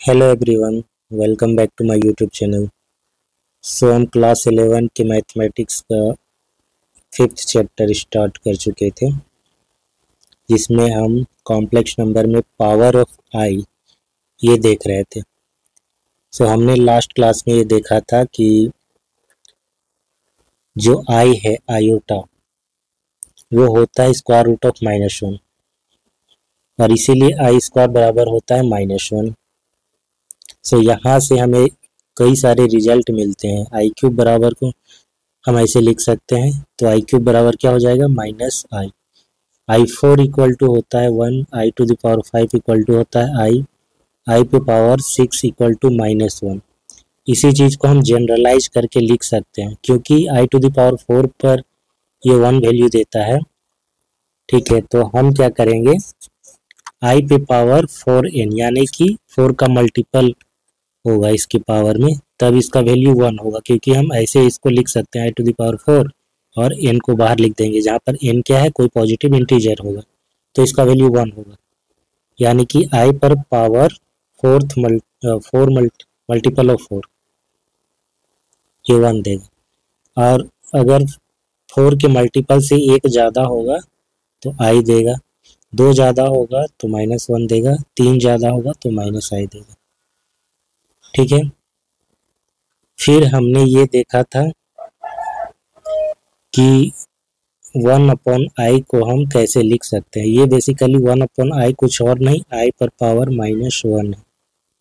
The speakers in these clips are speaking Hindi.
Hello everyone, welcome back to my YouTube channel. हम क्लास 11 के मैथमेटिक्स का 5th चैप्टर स्टार्ट कर चुके थे, जिसमें हम कॉम्प्लेक्स नंबर में पावर ऑफ आई ये देख रहे थे। हमने लास्ट क्लास में ये देखा था कि जो आई है आयोटा वो होता है स्क्वायर रूट ऑफ -1 और इसीलिए आई स्क्वायर बराबर होता है -1। यहाँ से हमें कई सारे रिजल्ट मिलते हैं। आई क्यूब बराबर को हम ऐसे लिख सकते हैं, तो आई क्यूब बराबर क्या हो जाएगा -i। i4 इक्वल टू होता है 1, i to the power 5 equal to होता है i पे पावर 6 इक्वल टू -1। इसी चीज़ को हम जनरलाइज करके लिख सकते हैं, क्योंकि i टू द पावर 4 पर ये 1 वैल्यू देता है। ठीक है, तो हम क्या करेंगे, i पे पावर 4n यानी कि 4 का मल्टीपल होगा इसकी पावर में, तब इसका वैल्यू 1 होगा, क्योंकि हम ऐसे इसको लिख सकते हैं i टू द पावर 4 और n को बाहर लिख देंगे, जहाँ पर n क्या है, कोई पॉजिटिव इंटीजर होगा, तो इसका वैल्यू 1 होगा। यानी कि i पर पावर 4 मल्टीपल ऑफ 4 ये 1 देगा। और अगर 4 के मल्टीपल से 1 ज़्यादा होगा तो i देगा, 2 ज़्यादा होगा तो -1 देगा, 3 ज़्यादा होगा तो -i देगा। ठीक है, फिर हमने ये देखा था कि 1/i को हम कैसे लिख सकते हैं। ये बेसिकली 1/i कुछ और नहीं, i पर पावर -1 है।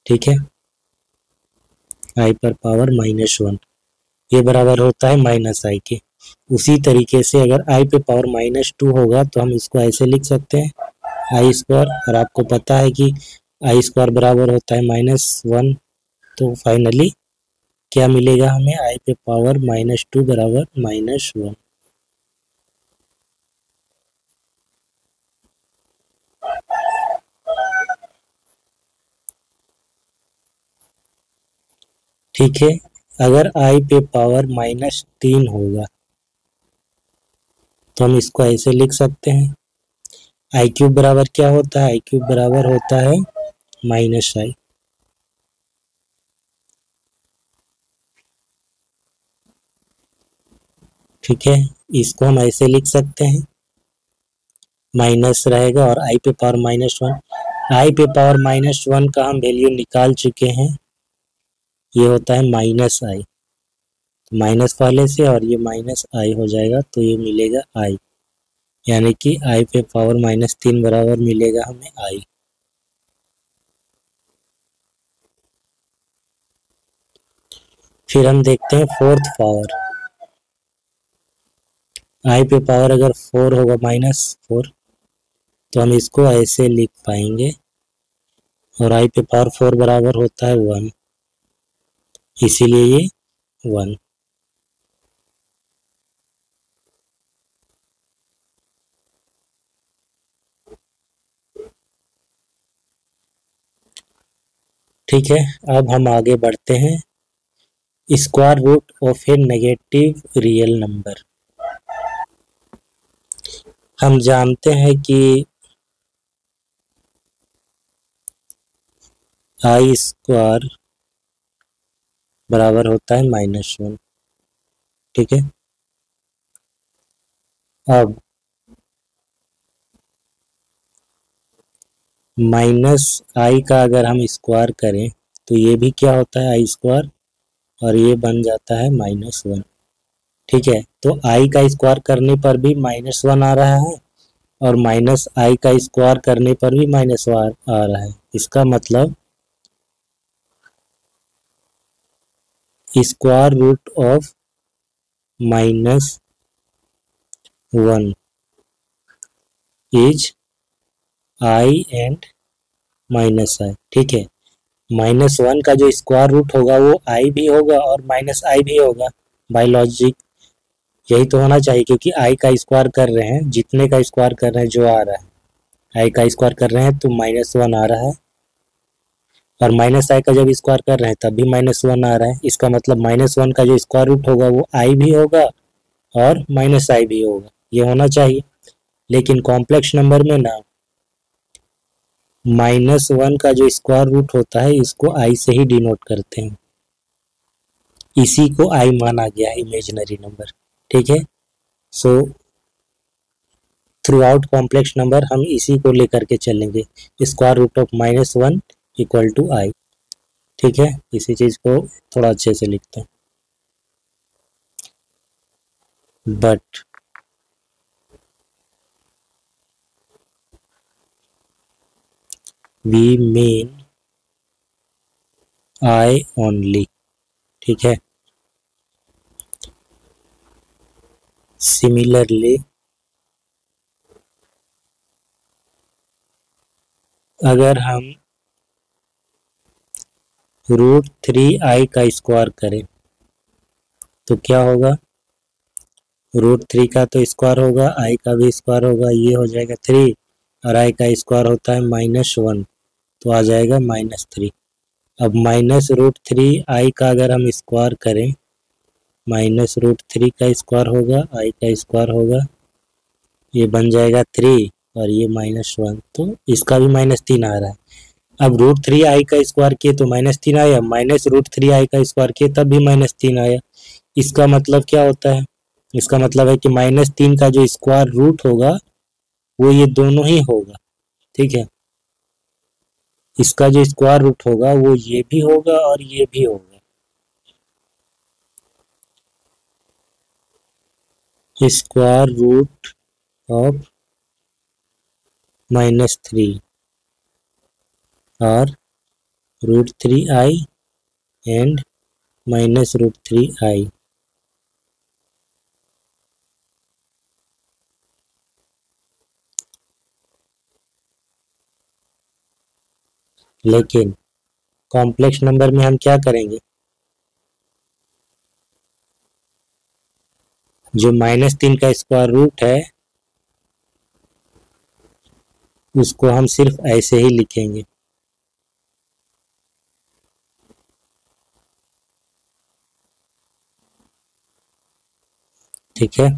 ठीक है, i पर पावर -1 ये बराबर होता है -i के। उसी तरीके से अगर i पे पावर -2 होगा तो हम इसको ऐसे लिख सकते हैं i स्क्वायर, और आपको पता है कि i स्क्वायर बराबर होता है -1। तो फाइनली क्या मिलेगा हमें, i पे पावर -2 बराबर -1। ठीक है, अगर i पे पावर -3 होगा तो हम इसको ऐसे लिख सकते हैं, आई क्यूब बराबर क्या होता है, आई क्यूब बराबर होता है -i। ठीक है, इसको हम ऐसे लिख सकते हैं, माइनस रहेगा और i पे पावर -1। i पे पावर -1 का हम वैल्यू निकाल चुके हैं, ये होता है -i, माइनस पहले से और ये -i हो जाएगा, तो ये मिलेगा i, यानी कि i पे पावर -3 बराबर मिलेगा हमें i। फिर हम देखते हैं फोर्थ पावर। i पे पावर अगर 4 होगा -4 तो हम इसको ऐसे लिख पाएंगे, और i पे पावर 4 बराबर होता है 1, इसीलिए ये 1। ठीक है, अब हम आगे बढ़ते हैं, square root of a negative real number. हम जानते हैं कि i स्क्वायर बराबर होता है -1। ठीक है, अब -i का अगर हम स्क्वायर करें तो ये भी क्या होता है i स्क्वायर, और ये बन जाता है -1। ठीक है, तो i का स्क्वायर करने पर भी -1 आ रहा है, और -i का स्क्वायर करने पर भी -1 आ रहा है। इसका मतलब square root of -1 is i and -i। ठीक है, -1 का जो स्क्वायर रूट होगा वो i भी होगा और -i भी होगा, बाय लॉजिक यही तो होना चाहिए, क्योंकि i का स्क्वायर कर रहे हैं, जितने का स्क्वायर कर रहे हैं जो आ रहा है, i का स्क्वायर कर रहे हैं तो -1 आ रहा है, और -i का जब स्क्वायर कर रहे हैं तब भी -1 आ रहा है। इसका मतलब -1 का जो स्क्वायर रूट होगा वो i भी होगा और -i भी होगा, ये होना चाहिए। लेकिन कॉम्प्लेक्स नंबर में ना, -1 का जो स्क्वायर रूट होता है इसको i से ही डिनोट करते हैं, इसी को i माना गया है, इमेजिनरी नंबर। ठीक है, so throughout complex number हम इसी को लेकर के चलेंगे, square root of -1 equal to i। ठीक है, इसी चीज को थोड़ा अच्छे से लिखते हैं। But we mean i only. ठीक है, सिमिलरली अगर हम √3i का स्क्वायर करें तो क्या होगा, √3 का तो स्क्वायर होगा, i का भी स्क्वायर होगा, ये हो जाएगा 3 और i का स्क्वायर होता है -1 तो आ जाएगा -3। अब -√3i का अगर हम स्क्वायर करें, -√3 का स्क्वायर होगा, i का स्क्वायर होगा, ये बन जाएगा 3 और ये -1 तो इसका भी -3 आ रहा है। अब √3i का स्क्वायर किए तो -3 आया, -√3i का स्क्वायर किए तब भी -3 आया। इसका मतलब क्या होता है, इसका मतलब है कि -3 का जो स्क्वायर रूट होगा वो ये दोनों ही होगा। ठीक है, इसका जो स्क्वायर रूट होगा वो ये भी होगा और ये भी होगा। स्क्वायर रूट ऑफ -3 और √3i एंड -√3i। लेकिन कॉम्प्लेक्स नंबर में हम क्या करेंगे, जो -3 का स्क्वायर रूट है उसको हम सिर्फ ऐसे ही लिखेंगे। ठीक है,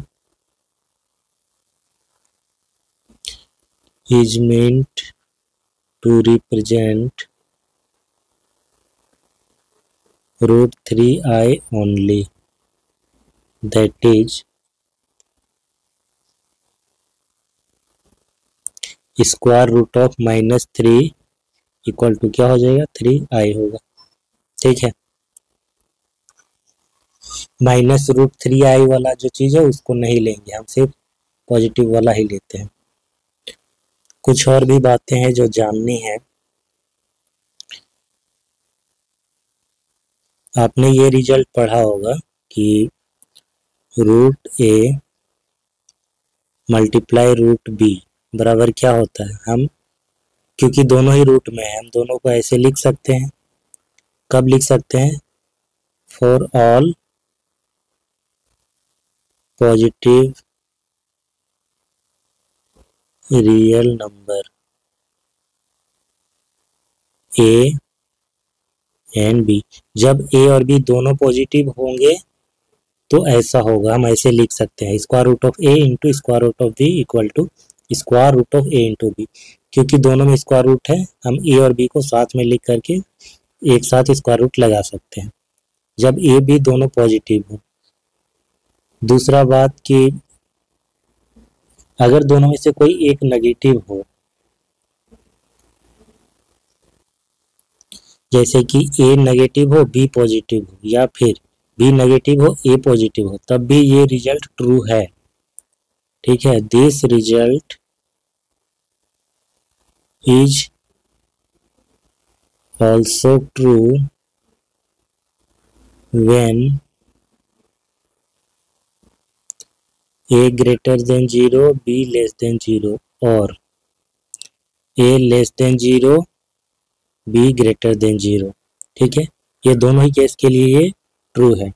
is meant to represent √3i only, that is square root of -3 equal to क्या हो जाएगा, 3i होगा। ठीक है, -√3i वाला जो चीज है उसको नहीं लेंगे, हम सिर्फ पॉजिटिव वाला ही लेते हैं। कुछ और भी बातें हैं जो जाननी है। आपने ये रिजल्ट पढ़ा होगा कि √a मल्टीप्लाई √b बराबर क्या होता है। हम क्योंकि दोनों ही रूट में है, हम दोनों को ऐसे लिख सकते हैं। कब लिख सकते हैं, for all positive real number a and b। जब a और b दोनों पॉजिटिव होंगे तो ऐसा होगा, हम ऐसे लिख सकते हैं, square root of a into square root of b equal to square root of a into b। क्योंकि दोनों में स्क्वायर रूट है, हम a और b को साथ में लिख करके एक साथ स्क्वायर रूट लगा सकते हैं जब a b दोनों पॉजिटिव हो। दूसरा बात कि अगर दोनों में से कोई एक नेगेटिव हो, जैसे कि a नेगेटिव हो b पॉजिटिव हो, या फिर b नेगेटिव हो a पॉजिटिव हो, तब भी ये रिजल्ट ट्रू है। ठीक है, this result is also true when a greater than 0 b less than 0 और a less than 0 b greater than 0। ठीक है, ये दोनों ही केस के लिए ये ट्रू है।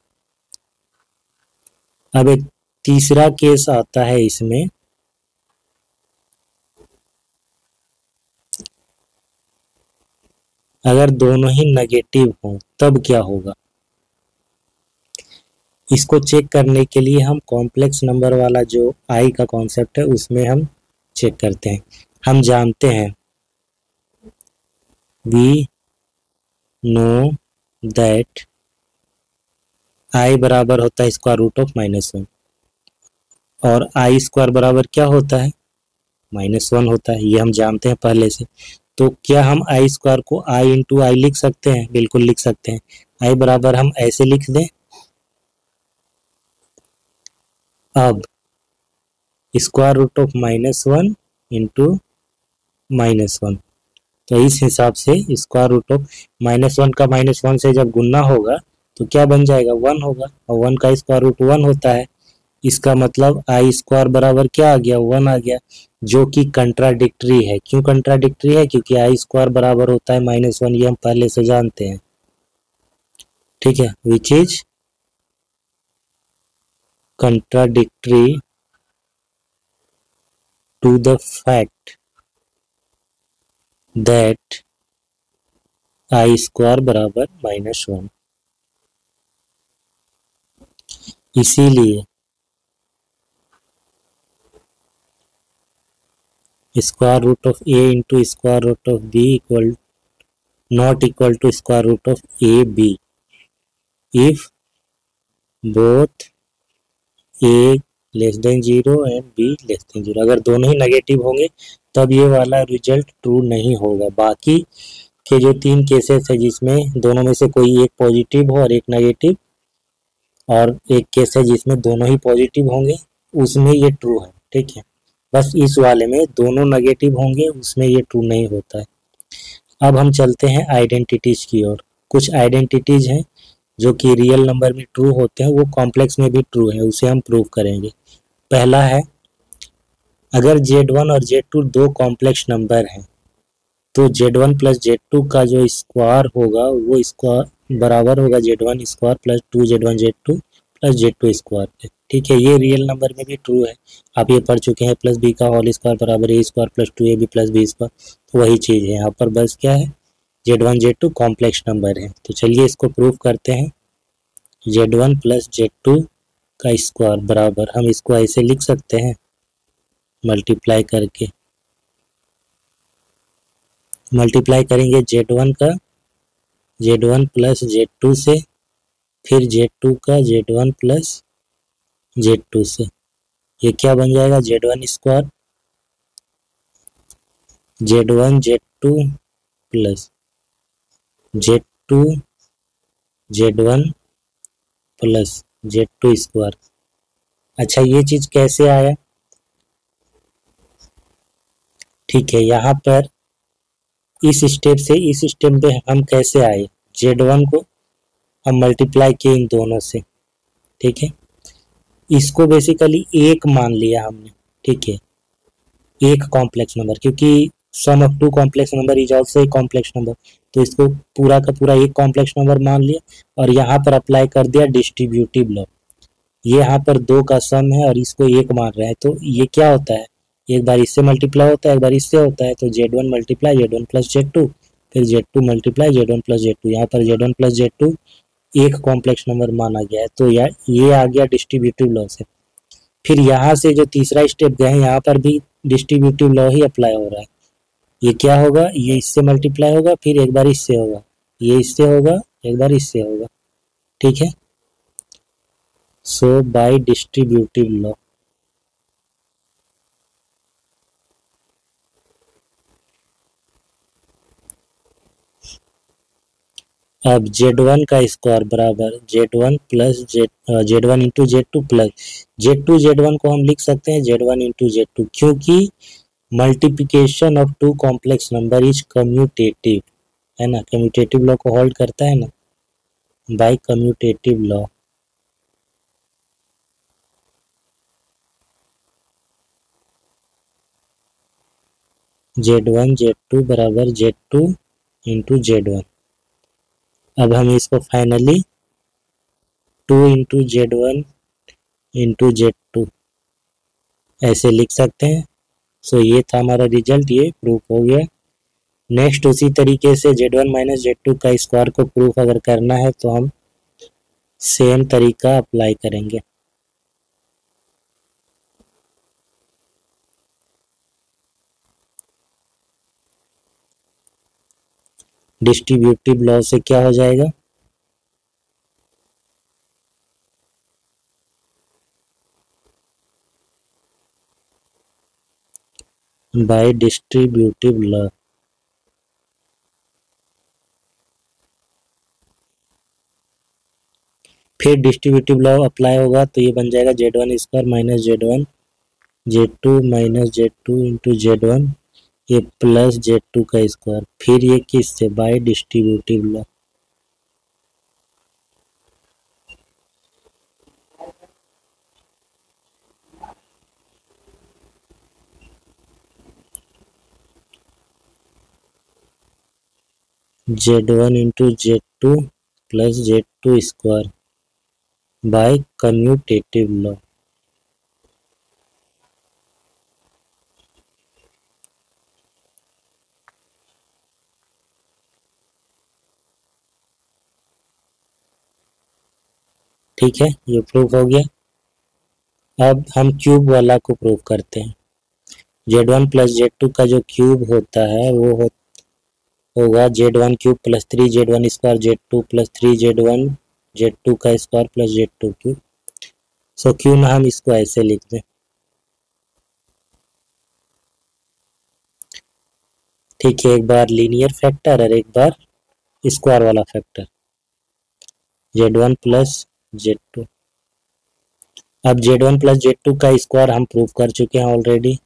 अब एक तीसरा केस आता है इसमें, अगर दोनों ही नेगेटिव हो तब क्या होगा। इसको चेक करने के लिए हम कॉम्प्लेक्स नंबर वाला जो i का कॉन्सेप्ट है उसमें हम चेक करते हैं। हम जानते हैं वी नो दैट आई बराबर होता है स्क्वायर रूट ऑफ -1 और आई स्क्वायर बराबर क्या होता है -1 होता है, ये हम जानते हैं पहले से। तो क्या हम आई स्क्वायर को आई इंटू आई लिख सकते हैं? बिल्कुल लिख सकते हैं। आई बराबर हम ऐसे लिख दें, अब स्क्वायर रूट ऑफ -1 इंटू -1, तो इस हिसाब से स्क्वायर रूट ऑफ -1 का -1 से जब गुना होगा तो क्या बन जाएगा 1 होगा, और 1 का स्क्वायर रूट 1 होता है। इसका मतलब आई स्क्वायर बराबर क्या आ गया 1 आ गया, जो कि कंट्राडिक्टरी है। क्यों कंट्राडिक्टरी है? क्योंकि आई स्क्वायर बराबर होता है -1, ये हम पहले से जानते हैं। ठीक है, which is contradictory to the fact that I square बराबर -1। इसीलिए square root of A into square root of B equal not equal to square root of A B if both A less than 0 and B less than 0। अगर दोनों ही नेगेटिव होंगे तब ये वाला रिजल्ट ट्रू नहीं होगा। बाकी के जो 3 केसेस है जिसमें दोनों में से कोई एक पॉजिटिव हो और एक नेगेटिव, और एक केस है जिसमें दोनों ही पॉजिटिव होंगे, उसमें ये ट्रू है। ठीक है, बस इस वाले में दोनों नेगेटिव होंगे, उसमें ये ट्रू नहीं होता है। अब हम चलते हैं आइडेंटिटीज की ओर। कुछ आइडेंटिटीज हैं जो कि रियल नंबर में ट्रू होते हैं, वो कॉम्प्लेक्स में भी ट्रू है, उसे हम प्रूव करेंगे। पहला है, अगर Z1 और Z2 दो कॉम्प्लेक्स नंबर हैं तो Z1 प्लस Z2 का जो स्क्वायर होगा वो स्क्वायर बराबर होगा Z1 square plus 2Z1 Z2 plus Z2 square पे। ठीक है, ये रियल नंबर में भी ट्रू है, आप ये पढ़ चुके हैं। प्लस बी का होल स्क्वायर बराबर A square plus 2ab plus B square, तो वही चीज़ है यहाँ पर, बस क्या है Z1 Z2 कॉम्प्लेक्स नंबर है। तो चलिए इसको प्रूव करते हैं। Z1 प्लस Z2 का स्क्वायर बराबर, हम इसको ऐसे लिख सकते हैं मल्टीप्लाई करके, मल्टीप्लाई करेंगे Z1 का Z1 प्लस Z2 से, फिर Z2 का Z1 प्लस Z2 से, ये क्या बन जाएगा Z1 square Z1 Z2 plus Z2 Z1 plus Z2 square. अच्छा, ये चीज कैसे आया? ठीक है, यहाँ पर इस स्टेप से इस स्टेप पे हम कैसे आए, Z1 को हम मल्टीप्लाई किए इन दोनों से। ठीक है, इसको बेसिकली एक मान लिया हमने। ठीक है, एक कॉम्प्लेक्स नंबर, क्योंकि sum of two complex number is also a complex number, तो इसको पूरा का पूरा एक कॉम्प्लेक्स नंबर मान लिया और यहाँ पर अप्लाई कर दिया डिस्ट्रीब्यूटिव लॉ। ये यहाँ पर दो का सम है और इसको एक मान रहे हैं, तो ये क्या होता है, एक बार इससे मल्टीप्लाई होता है, एक बार इससे होता है, तो Z1 multiply Z1 plus Z2, फिर Z2 multiply Z1 plus Z2, यहाँ पर Z1 प्लस Z2 एक कॉम्प्लेक्स नंबर माना गया है, तो यार ये आ गया डिस्ट्रीब्यूटिव लॉ से। फिर यहाँ से जो तीसरा स्टेप गए हैं, यहाँ पर भी डिस्ट्रीब्यूटिव लॉ ही अप्लाई हो रहा है। ये क्या होगा, ये इससे मल्टीप्लाई होगा, फिर एक बार इससे होगा, ये इससे होगा, एक बार इससे होगा। ठीक है, सो बाय डिस्ट्रीब्यूटिव लॉ, अब Z1 का स्क्वायर बराबर Z1 plus Z1 into Z2 plus Z2 Z1 को हम लिख सकते हैं Z1 इंटू Z2, क्योंकि multiplication of two complex number is commutative, है ना, कम्यूटेटिव लॉ को होल्ड करता है ना, bye commutative law. Z1 Z2 बराबर Z2 इंटू Z1। अब हम इसको finally 2 into Z1 into Z2 ऐसे लिख सकते हैं। सो ये था हमारा रिजल्ट, ये प्रूफ हो गया। नेक्स्ट उसी तरीके से Z1 माइनस Z2 का स्क्वायर को प्रूफ अगर करना है तो हम सेम तरीका अप्लाई करेंगे। डिस्ट्रीब्यूटिव लॉ से क्या हो जाएगा, बाय डिस्ट्रीब्यूटिव लॉ। फिर डिस्ट्रीब्यूटिव लॉ अप्लाई होगा तो ये बन जाएगा Z1² minus Z1 Z2 minus Z2 into Z1 ये प्लस Z2 का स्क्वायर। फिर ये किससे, bye distributive law. Z1 into Z2 plus Z2 square by commutative law. ठीक है, ये प्रूफ हो गया। अब हम क्यूब वाला को प्रूव करते हैं। Z1 प्लस Z2 का जो क्यूब होता है वो होगा Z1 cube plus 3Z1 square Z2 plus 3Z1 Z2 का स्क्वायर प्लस Z2 क्यूब। सो क्यों ना हम इसको ऐसे लिख दें। ठीक है, एक बार लीनियर फैक्टर और एक बार स्क्वायर वाला फैक्टर Z1 प्लस Z2। अब Z1 प्लस Z2 का स्क्वायर हम प्रूव कर चुके हैं ऑलरेडी।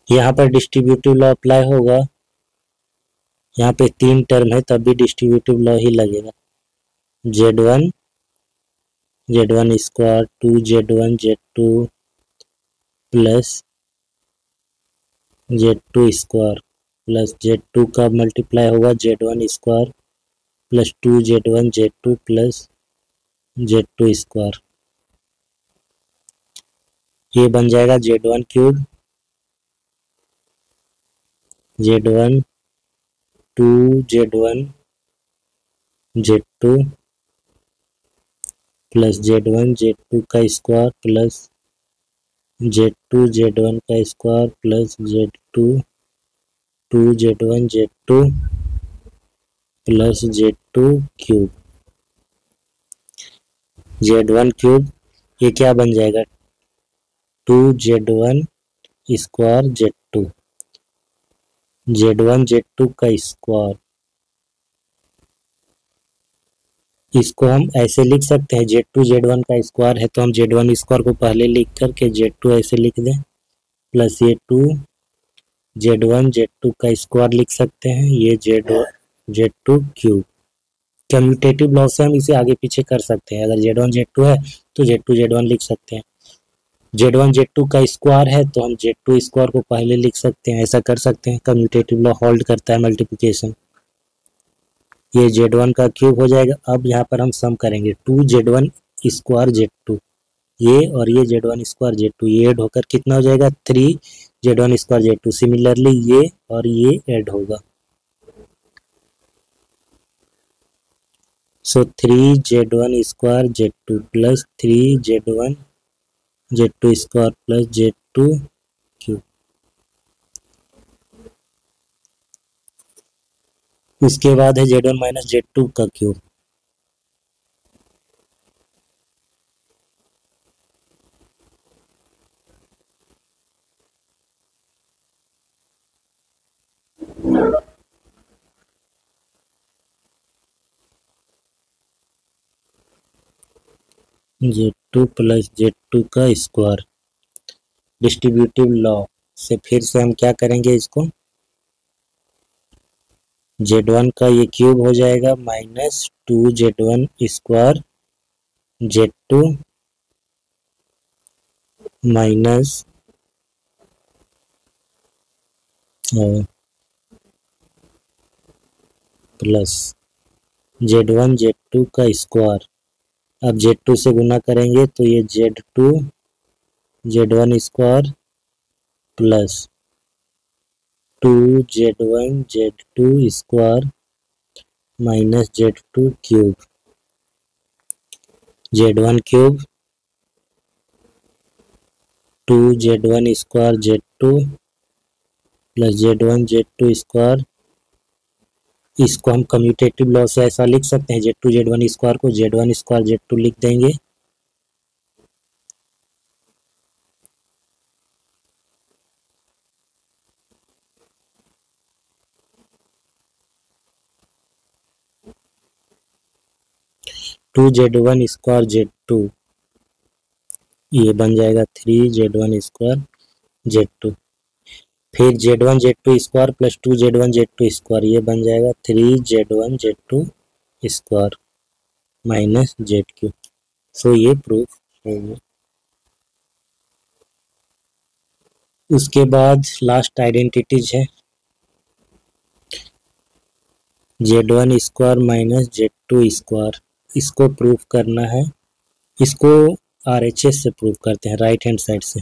यहाँ पर डिस्ट्रीब्यूटिव लॉ अप्लाई होगा, यहाँ पे 3 टर्म है तब भी डिस्ट्रीब्यूटिव लॉ ही लगेगा। Z1 square 2Z1 Z2 plus Z2 square plus Z2 का मल्टीप्लाई होगा Z1 square plus 2Z1 Z2 plus Z2 square. ये बन जाएगा Z1 cube Z1 2Z1 Z2 plus Z1 Z2 का स्क्वायर प्लस Z2 Z1 का square plus Z2 2Z1 Z2 plus Z2 cube. Z1 cube ये क्या बन जाएगा 2Z1 square Z2 Z1 Z2 का स्क्वायर। इसको हम ऐसे लिख सकते हैं Z2 Z1 का स्क्वायर है तो हम Z1 स्क्वायर को पहले लिख करके Z2 ऐसे लिख दें प्लस ये 2 Z1 Z2 का स्क्वायर लिख सकते हैं, ये Z2 क्यूब। कम्यूटेटिव लॉ से हम इसे आगे पीछे कर सकते हैं, अगर Z1 Z2 है तो Z2 Z1 लिख सकते हैं। Z1 Z2 का स्क्वायर है तो हम Z2 स्क्वायर को पहले लिख सकते हैं, ऐसा कर सकते हैं। कम्यूटेटिव लॉ होल्ड करता है मल्टीप्लिकेशन। ये Z1 का क्यूब हो जाएगा। अब यहाँ पर हम सम करेंगे 2Z1 स्क्वायर Z2 ये और ये Z1 स्क्वायर Z2 ये ऐड होकर कितना हो जाएगा 3Z1 स्क्वायर Z2। सिमिलरली ये और ये ऐड होगा सो 3Z1 square Z2 plus 3Z1 Z2 square plus Z2 cube. उसके बाद है Z1 माइनस Z2 का क्यूब। Z2 प्लस Z2 का स्क्वायर। डिस्ट्रीब्यूटिव लॉ से फिर से हम क्या करेंगे, इसको Z1 का ये क्यूब हो जाएगा minus 2Z1 square Z2 minus plus Z1 Z2 का स्क्वायर। अब Z2 से गुना करेंगे तो ये Z2 Z1 square plus 2Z1 Z2 square minus Z2 cube. Z1 cube 2z1 square z2 plus z1 z2 square. इसको हम कम्यूटेटिव लॉ से ऐसा लिख सकते हैं, z2 z1 स्क्वायर को z1 स्क्वायर z2 लिख देंगे। टू z1 स्क्वायर z2 ये बन जाएगा 3z1 स्क्वायर z2। फिर z1 z2 square plus 2z1 z2 square ये बन जाएगा 3z1 z2 square minus z3। सो ये प्रूफ हो गया। उसके बाद लास्ट आइडेंटिटीज है z1 square minus z2 square. इसको प्रूफ करना है, इसको RHS से प्रूफ करते हैं, राइट हैंड साइड से।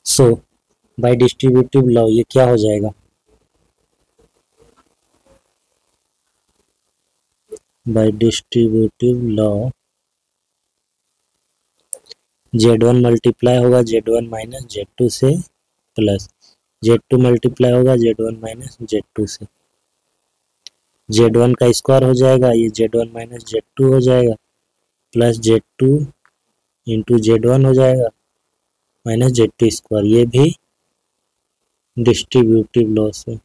सो बाय डिस्ट्रीब्यूटिव लॉ ये क्या हो जाएगा, bye distributive law z1 multiply होगा z1 माइनस z2 से प्लस z2 मल्टीप्लाई होगा z1 माइनस z2 से। z1 का स्क्वायर हो जाएगा, ये z1 माइनस z2 हो जाएगा, प्लस z2 इंटू z1 हो जाएगा माइनस z2 स्क्वायर। ये भी डिस्ट्रीब्यूटिव लॉ से।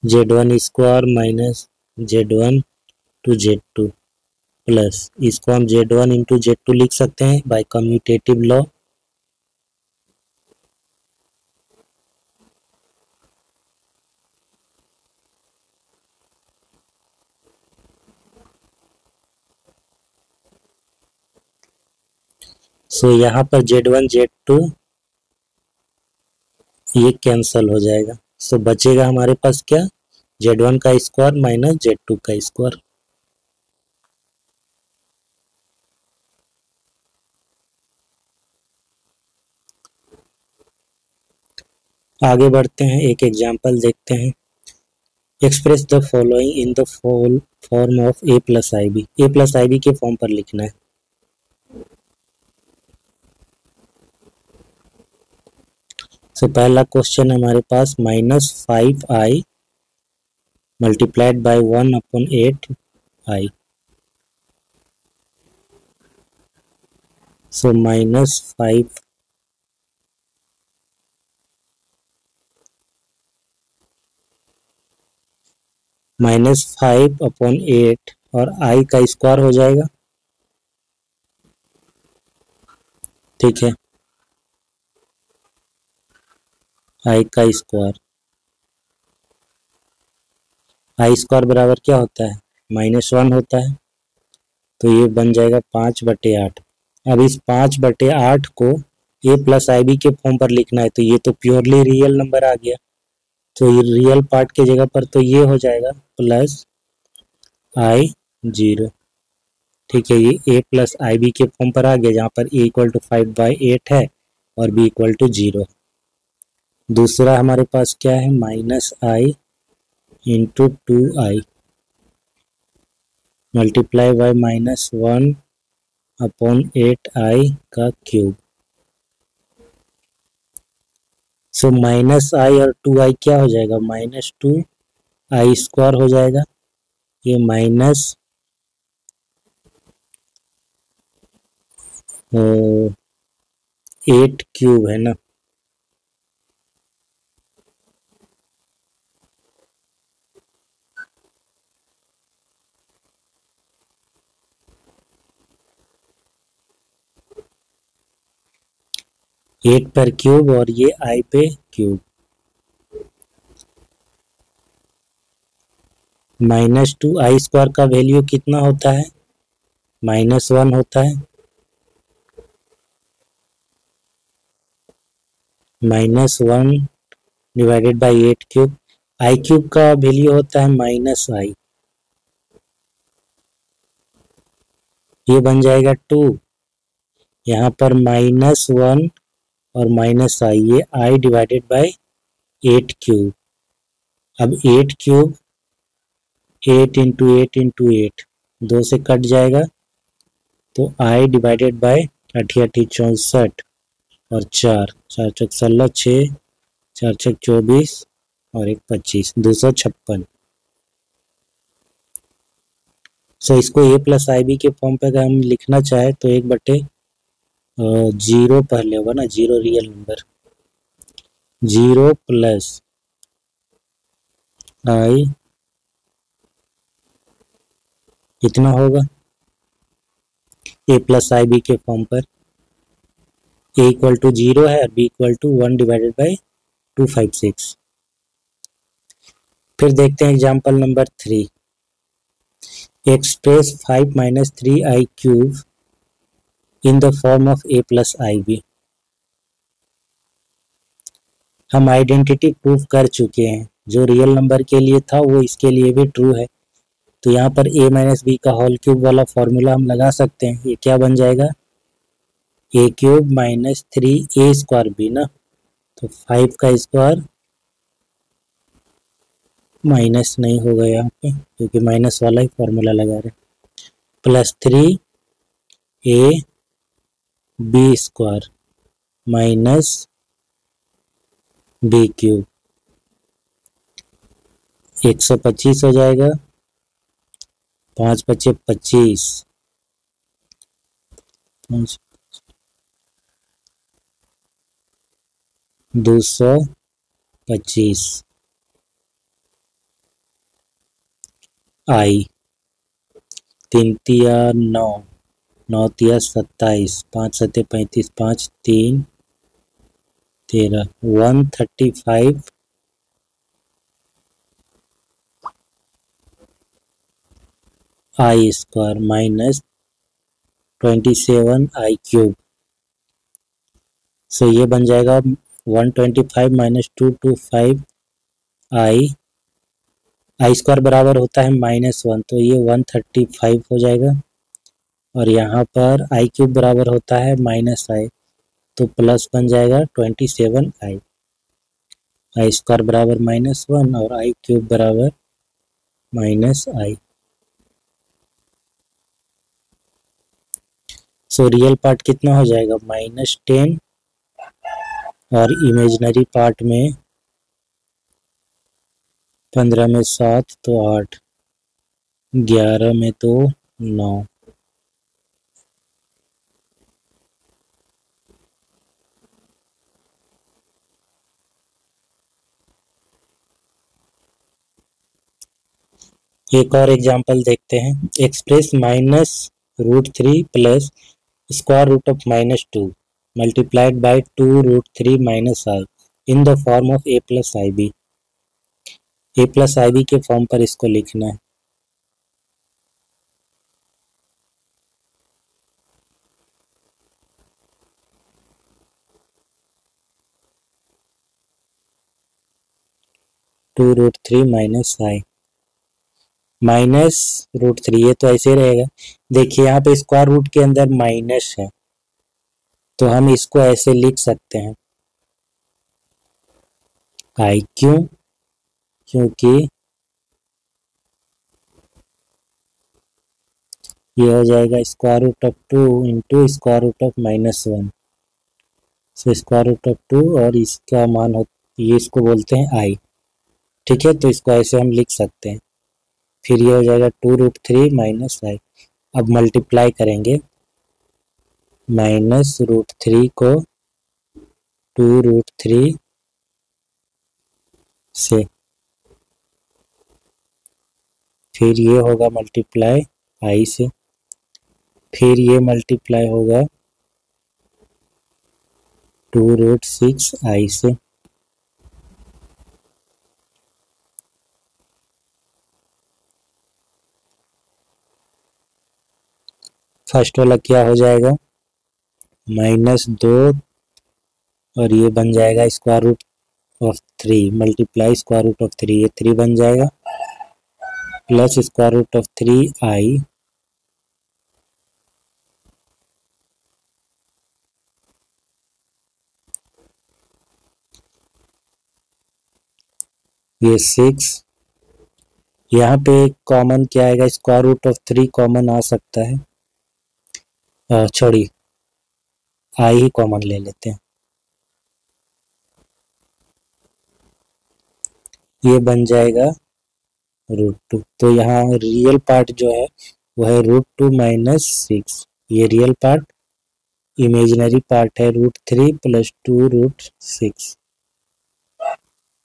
z1 square minus z1 to z2 plus इसको हम z1 इंटू z2 लिख सकते हैं बाय कम्यूटेटिव लॉ। सो यहाँ पर z1 z2 ये कैंसल हो जाएगा। सो बचेगा हमारे पास क्या, z1 का स्क्वायर माइनस z2 का स्क्वायर। आगे बढ़ते हैं, एक एग्जांपल देखते हैं। Express the following in the form of a plus ib। a plus ib के फॉर्म पर लिखना है। सो पहला क्वेश्चन हमारे पास -5i मल्टीप्लाइड बाय 1/8i। सो -5 -5/8 और i का स्क्वायर हो जाएगा, ठीक है। i का स्क्वायर, i स्क्वायर बराबर क्या होता है, -1 होता है। तो ये बन जाएगा 5/8। अब इस 5/8 को a प्लस ib के फॉर्म पर लिखना है, तो ये तो प्योरली रियल नंबर आ गया। तो ये रियल पार्ट के जगह पर तो ये हो जाएगा प्लस i0, ठीक है। ये a प्लस ib के फॉर्म पर आ गया, जहाँ पर a = 5/8 है और b = 0। दूसरा हमारे पास क्या है, -i into 2i multiply by -1/8i का क्यूब। सो -i और 2i क्या हो जाएगा, -2i स्क्वायर हो जाएगा। ये -8 क्यूब है ना। एट पर क्यूब और ये i पे क्यूब। -2i स्क्वायर का वैल्यू कितना होता है, -1 होता है। -1 divided by 8 cube, i cube का वैल्यू होता है -i। ये बन जाएगा 2। यहाँ पर -1 और -i, ये i डिवाइडेड बाई 8 क्यूब। अब 8 क्यूब 8 इंटू 8 इंटू 8 2 से कट जाएगा, तो i डिवाइडेड बाई 8 64 और 4 4 चौक 16, 6 4 छक 24 और 1 25, 256। सो इसको a प्लस आई बी के फॉर्म पे अगर हम लिखना चाहे तो 1/0 पहले होगा ना, 0 रियल नंबर, 0 प्लस आई कितना होगा a प्लस आई बी के फॉर्म पर। a इक्वल टू 0 है और b equal to 1 divided by 256। फिर देखते हैं example number 3। Express 5 minus 3i cube in the form of a plus I B. हम आइडेंटिटी प्रूफ कर चुके हैं, जो रियल नंबर के लिए था वो इसके लिए भी ट्रू है। तो यहाँ पर a माइनस बी का होल क्यूब वाला फॉर्मूला हम लगा सकते हैं। ये क्या बन जाएगा, a cube minus 3a square B ना, तो 5 का स्क्वायर माइनस नहीं होगा यहाँ पे क्योंकि माइनस वाला ही फॉर्मूला लगा रहे, plus 3a B square minus B cube 125 हो जाएगा, 5 × 5 = 25, 225 आई 3 तिया 9, 9 तिया 27, 5 × 7 = 35, 5 3 13, 135 आई स्क्वायर माइनस 27 आई क्यूब। सो ये बन जाएगा 125 माइनस 225 आई स्क्वायर बराबर होता है -1, तो ये 135 हो जाएगा। और यहाँ पर आई क्यूब बराबर होता है -i, तो प्लस बन जाएगा 27i। आई स्क्वायर बराबर -1 और आई क्यूब बराबर -i। सो रियल पार्ट कितना हो जाएगा -10 और इमेजिनरी पार्ट में 15 में 7 तो 8, 11 में तो 9। एक और एग्जांपल देखते हैं। Express -√3 plus square root of -2 multiplied by 2√3 - i in the form of a plus I B. a plus I B के फॉर्म पर इसको लिखना है। (2√3 - i) -√3, ये तो ऐसे रहेगा। देखिए यहाँ पे स्क्वायर रूट के अंदर माइनस है, तो हम इसको ऐसे लिख सकते हैं i, क्योंकि ये हो जाएगा square root of 2 into square root of -1। So square root of 2 और इसका मान हो, ये इसको बोलते हैं i। ठीक है, तो इसको ऐसे हम लिख सकते हैं। फिर ये हो जाएगा 2√3 - i। अब मल्टीप्लाई करेंगे -√3 को 2√3 से, फिर ये होगा मल्टीप्लाई i से, फिर ये मल्टीप्लाई होगा 2√6i से। फर्स्ट वाला क्या हो जाएगा -2 और ये बन जाएगा square root of 3 multiply square root of 3, ये 3 बन जाएगा, plus square root of 3i ये 6, यहाँ पे कॉमन क्या आएगा, स्क्वायर रूट ऑफ 3 कॉमन आ सकता है, छोड़िए आई ही कॉमन ले लेते हैं, ये बन जाएगा √2। तो यहाँ रियल पार्ट जो है वो है √2 माइनस 6, ये रियल पार्ट, इमेजिनरी पार्ट है √3 + 2 √6।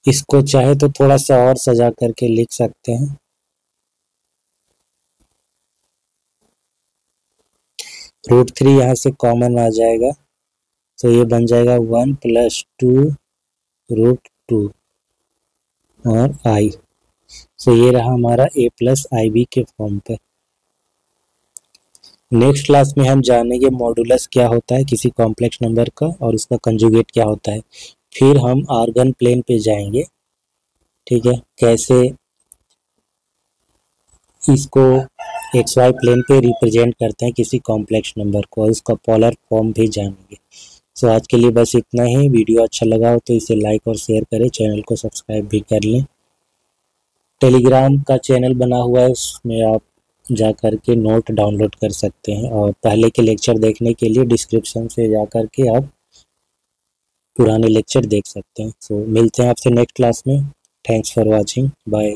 इसको चाहे तो थोड़ा सा और सजा करके लिख सकते हैं, √3 यहाँ से कॉमन आ जाएगा, तो ये बन जाएगा 1 + 2 √2 और आई। सो ये रहा हमारा a + IB के फॉर्म पे। नेक्स्ट क्लास में हम जानेंगे मॉडुलस क्या होता है किसी कॉम्प्लेक्स नंबर का और उसका कंजुगेट क्या होता है। फिर हम आर्गन प्लेन पे जाएंगे, ठीक है, कैसे इसको XY प्लेन पे रिप्रेजेंट करते हैं किसी कॉम्प्लेक्स नंबर को, और उसका पोलर फॉर्म भी जानेंगे। सो आज के लिए बस इतना ही। वीडियो अच्छा लगा हो तो इसे लाइक और शेयर करें, चैनल को सब्सक्राइब भी कर लें। टेलीग्राम का चैनल बना हुआ है, उसमें आप जा कर के नोट डाउनलोड कर सकते हैं, और पहले के लेक्चर देखने के लिए डिस्क्रिप्शन से जा कर के आप पुराने लेक्चर देख सकते हैं। सो मिलते हैं आपसे नेक्स्ट क्लास में। Thanks for watching, bye.